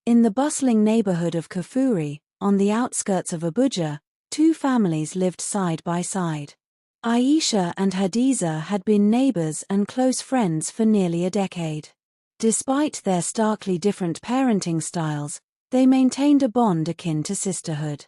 In the bustling neighborhood of Kafuri, on the outskirts of Abuja, two families lived side by side. Aisha and Hadiza had been neighbors and close friends for nearly a decade. Despite their starkly different parenting styles, they maintained a bond akin to sisterhood.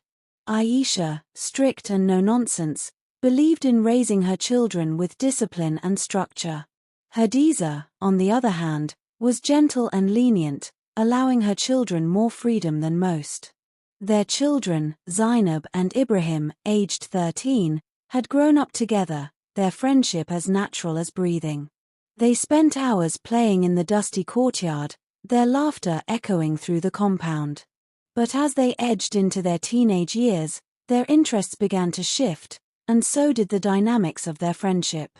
Aisha, strict and no-nonsense, believed in raising her children with discipline and structure. Hadiza, on the other hand, was gentle and lenient, allowing her children more freedom than most. Their children, Zainab and Ibrahim, aged 13, had grown up together, their friendship as natural as breathing. They spent hours playing in the dusty courtyard, their laughter echoing through the compound. But as they edged into their teenage years, their interests began to shift, and so did the dynamics of their friendship.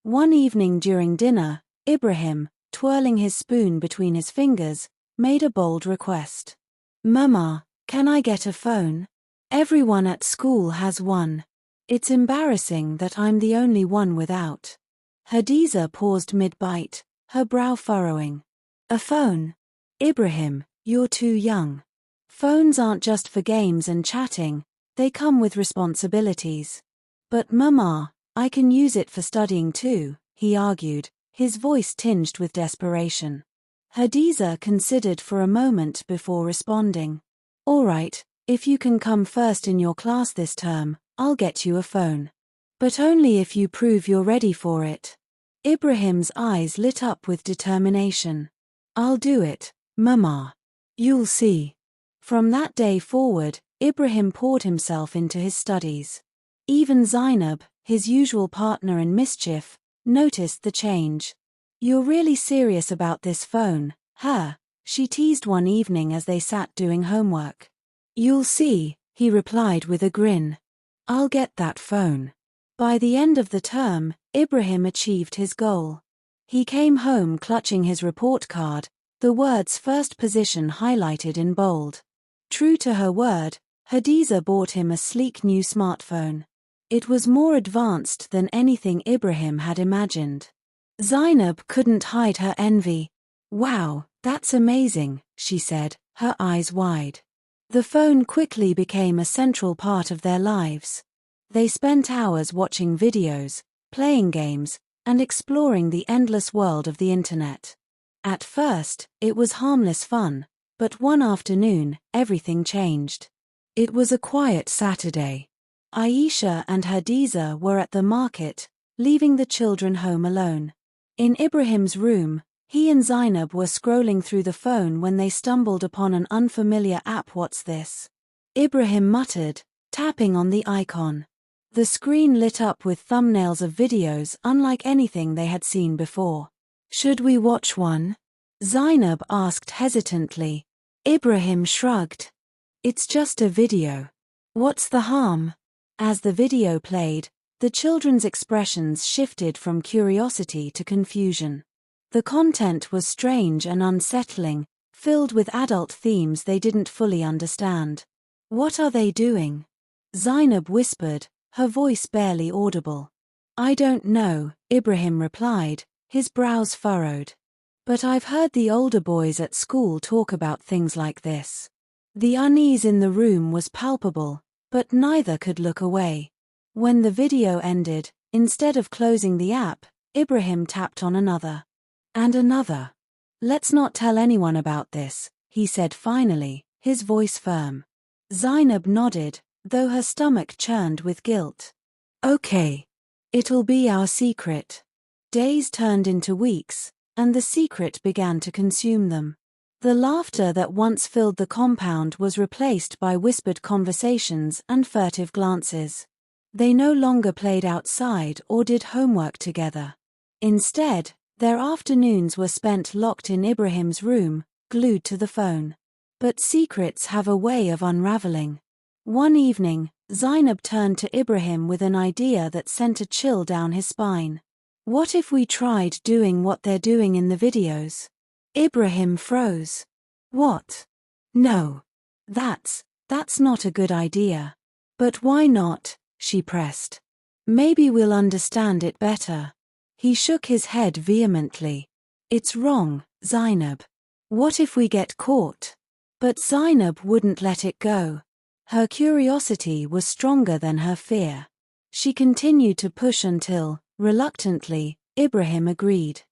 One evening during dinner, Ibrahim, twirling his spoon between his fingers, made a bold request. "Mama, can I get a phone? Everyone at school has one. It's embarrassing that I'm the only one without." Hadiza paused mid-bite, her brow furrowing. "A phone? Ibrahim, you're too young. Phones aren't just for games and chatting, they come with responsibilities." "But Mama, I can use it for studying too," he argued, his voice tinged with desperation. Hadiza considered for a moment before responding. "All right, if you can come first in your class this term, I'll get you a phone. But only if you prove you're ready for it." Ibrahim's eyes lit up with determination. "I'll do it, Mama. You'll see." From that day forward, Ibrahim poured himself into his studies. Even Zainab, his usual partner in mischief, noticed the change. "You're really serious about this phone, huh?" she teased one evening as they sat doing homework. "You'll see," he replied with a grin. "I'll get that phone." By the end of the term, Ibrahim achieved his goal. He came home clutching his report card, the words "first position" highlighted in bold. True to her word, Hadiza bought him a sleek new smartphone. It was more advanced than anything Ibrahim had imagined. Zainab couldn't hide her envy. "Wow, that's amazing," she said, her eyes wide. The phone quickly became a central part of their lives. They spent hours watching videos, playing games, and exploring the endless world of the internet. At first, it was harmless fun, but one afternoon, everything changed. It was a quiet Saturday. Aisha and Hadiza were at the market, leaving the children home alone. In Ibrahim's room, he and Zainab were scrolling through the phone when they stumbled upon an unfamiliar app. "What's this?" Ibrahim muttered, tapping on the icon. The screen lit up with thumbnails of videos unlike anything they had seen before. "Should we watch one?" Zainab asked hesitantly. Ibrahim shrugged. "It's just a video. What's the harm?" As the video played, the children's expressions shifted from curiosity to confusion. The content was strange and unsettling, filled with adult themes they didn't fully understand. "What are they doing?" Zainab whispered, her voice barely audible. "I don't know," Ibrahim replied, his brows furrowed. "But I've heard the older boys at school talk about things like this." The unease in the room was palpable, but neither could look away. When the video ended, instead of closing the app, Ibrahim tapped on another. And another. "Let's not tell anyone about this," he said finally, his voice firm. Zainab nodded, though her stomach churned with guilt. "Okay. It'll be our secret." Days turned into weeks, and the secret began to consume them. The laughter that once filled the compound was replaced by whispered conversations and furtive glances. They no longer played outside or did homework together. Instead, their afternoons were spent locked in Ibrahim's room, glued to the phone. But secrets have a way of unraveling. One evening, Zainab turned to Ibrahim with an idea that sent a chill down his spine. "What if we tried doing what they're doing in the videos?" Ibrahim froze. "What? No. That's not a good idea." "But why not?" she pressed. "Maybe we'll understand it better." He shook his head vehemently. "It's wrong, Zainab. What if we get caught?" But Zainab wouldn't let it go. Her curiosity was stronger than her fear. She continued to push until, reluctantly, Ibrahim agreed.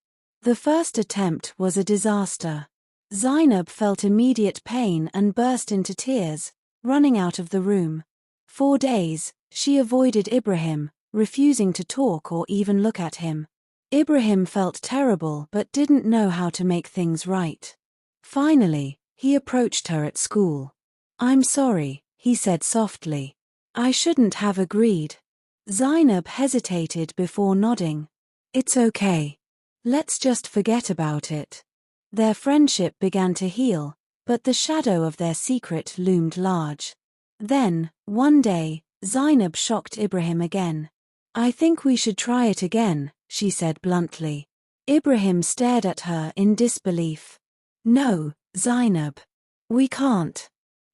The first attempt was a disaster. Zainab felt immediate pain and burst into tears, running out of the room. For days, she avoided Ibrahim, refusing to talk or even look at him. Ibrahim felt terrible but didn't know how to make things right. Finally, he approached her at school. "I'm sorry," he said softly. "I shouldn't have agreed." Zainab hesitated before nodding. "It's okay. Let's just forget about it." Their friendship began to heal, but the shadow of their secret loomed large. Then, one day, Zainab shocked Ibrahim again. "I think we should try it again," she said bluntly. Ibrahim stared at her in disbelief. "No, Zainab. We can't.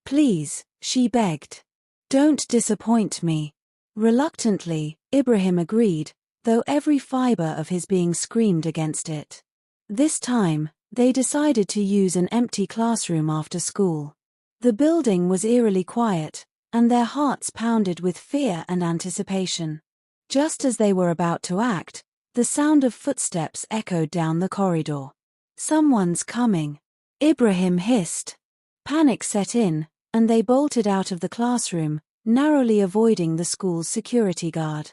Please," she begged. "Don't disappoint me." Reluctantly, Ibrahim agreed, though every fiber of his being screamed against it. This time, they decided to use an empty classroom after school. The building was eerily quiet, and their hearts pounded with fear and anticipation. Just as they were about to act, the sound of footsteps echoed down the corridor. "Someone's coming," Ibrahim hissed. Panic set in, and they bolted out of the classroom, narrowly avoiding the school's security guard.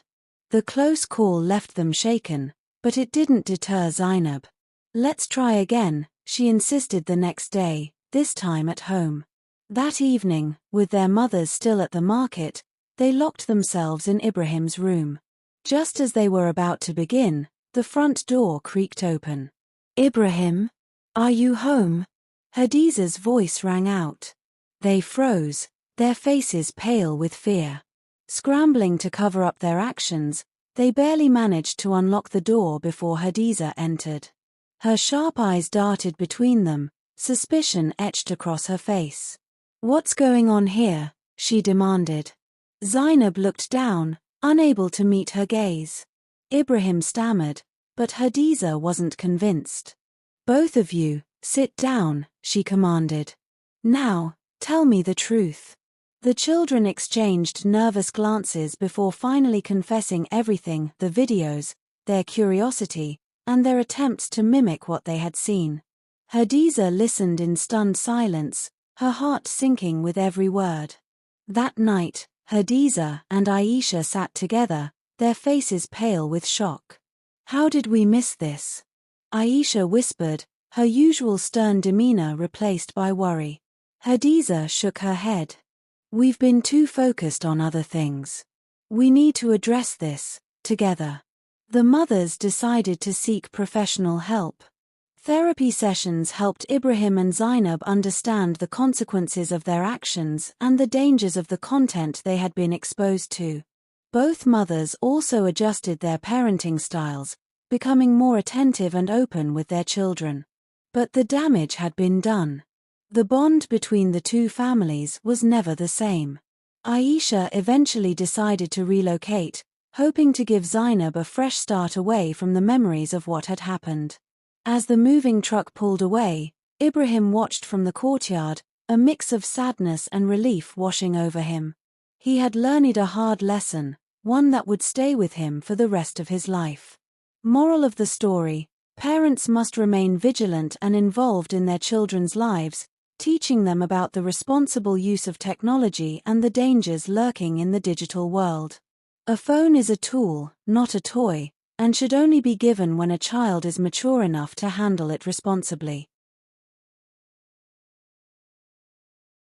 The close call left them shaken, but it didn't deter Zainab. "Let's try again," she insisted the next day, this time at home. That evening, with their mothers still at the market, they locked themselves in Ibrahim's room. Just as they were about to begin, the front door creaked open. "Ibrahim? Are you home?" Hadiza's voice rang out. They froze, their faces pale with fear. Scrambling to cover up their actions, they barely managed to unlock the door before Hadiza entered. Her sharp eyes darted between them, suspicion etched across her face. "What's going on here?" she demanded. Zainab looked down, unable to meet her gaze. Ibrahim stammered, but Hadiza wasn't convinced. "Both of you, sit down," she commanded. "Now, tell me the truth." The children exchanged nervous glances before finally confessing everything: the videos, their curiosity, and their attempts to mimic what they had seen. Hadiza listened in stunned silence, her heart sinking with every word. That night, Hadiza and Aisha sat together, their faces pale with shock. "How did we miss this?" Aisha whispered, her usual stern demeanor replaced by worry. Hadiza shook her head. "We've been too focused on other things. We need to address this, together." The mothers decided to seek professional help. Therapy sessions helped Ibrahim and Zainab understand the consequences of their actions and the dangers of the content they had been exposed to. Both mothers also adjusted their parenting styles, becoming more attentive and open with their children. But the damage had been done. The bond between the two families was never the same. Aisha eventually decided to relocate, hoping to give Zainab a fresh start away from the memories of what had happened. As the moving truck pulled away, Ibrahim watched from the courtyard, a mix of sadness and relief washing over him. He had learned a hard lesson, one that would stay with him for the rest of his life. Moral of the story: parents must remain vigilant and involved in their children's lives, teaching them about the responsible use of technology and the dangers lurking in the digital world. A phone is a tool, not a toy, and should only be given when a child is mature enough to handle it responsibly.